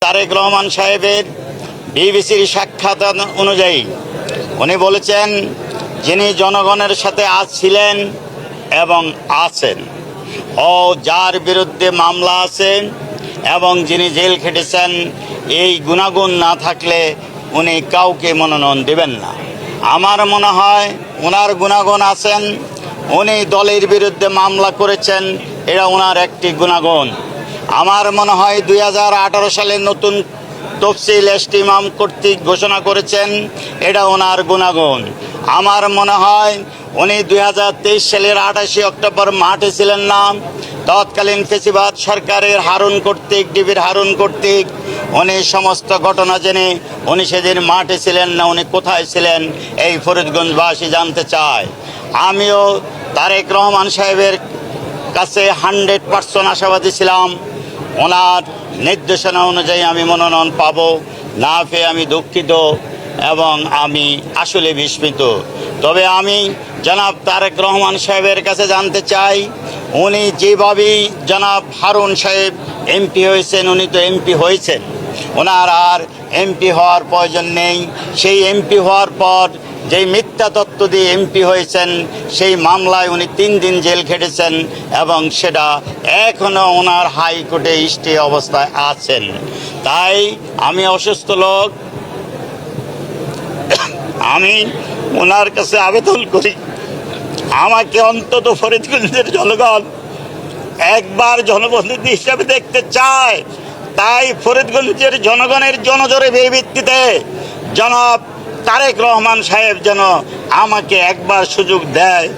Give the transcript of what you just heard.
তারেক রহমান সাহেবের বিবিসির সাক্ষাৎ অনুযায়ী উনি বলেছেন, যিনি জনগণের সাথে আজ ছিলেন এবং আছেন ও যার বিরুদ্ধে মামলা আছে এবং যিনি জেল খেটেছেন, এই গুণাগুণ না থাকলে উনি কাউকে মনোনয়ন দেবেন না। আমার মনে হয় ওনার গুণাগুণ আছেন। উনি দলের বিরুদ্ধে মামলা করেছেন, এটা ওনার একটি গুণাগুণ। আমার মনে হয় 2018 সালে নতুন তফসিল এসটি ইমাম কর্তৃক ঘোষণা করেছেন, এটা ওনার গুণাগুণ। আমার মনে হয় উনি 2023 সালের 28 অক্টোবর মাঠে ছিলেন না, তৎকালীন ফেসিবাদ সরকারের হারুন কর্তৃক, ডিবির হারুন কর্তৃক উনি সমস্ত ঘটনা জেনে উনি সেদিন মাঠে ছিলেন না, উনি কোথায় ছিলেন এই ফরিদগঞ্জবাসী জানতে চায়। আমিও তারেক রহমান সাহেবের কাছে 100% আশাবাদী ছিলাম। ওনার নির্দেশনা অনুযায়ী আমি মনোনয়ন পাব, না পেয়ে আমি দুঃখিত এবং আমি আসলে বিস্মিত। তবে আমি জনাব তারেক রহমান সাহেবের কাছে জানতে চাই, উনি যেভাবেই জনাব হারুন সাহেব এমপি হয়েছেন, উনি তো এমপি হয়েছেন, ওনার আর এমপি হওয়ার প্রয়োজন নেই। সেই এমপি হওয়ার পর যেই মিথ্যা তত্ত্ব দিয়ে এমপি হয়েছেন, সেই মামলায় উনি 3 দিন জেল খেটেছেন এবং সেটা এখনও ওনার হাইকোর্টে স্টে অবস্থায় আছেন। তাই আমি অসুস্থ লোক, আমি ওনার কাছে আবেদন করি, আমাকে অন্তত ফরিদগঞ্জের জনগণ একবার জনপ্রতিনিধি হিসাবে দেখতে চায়। তাই ফরিদগঞ্জের জনগণের জনজোরে ভিত্তিতে জনাব তারেক রহমান সাহেব যেন আমাকে একবার সুযোগ দেয়।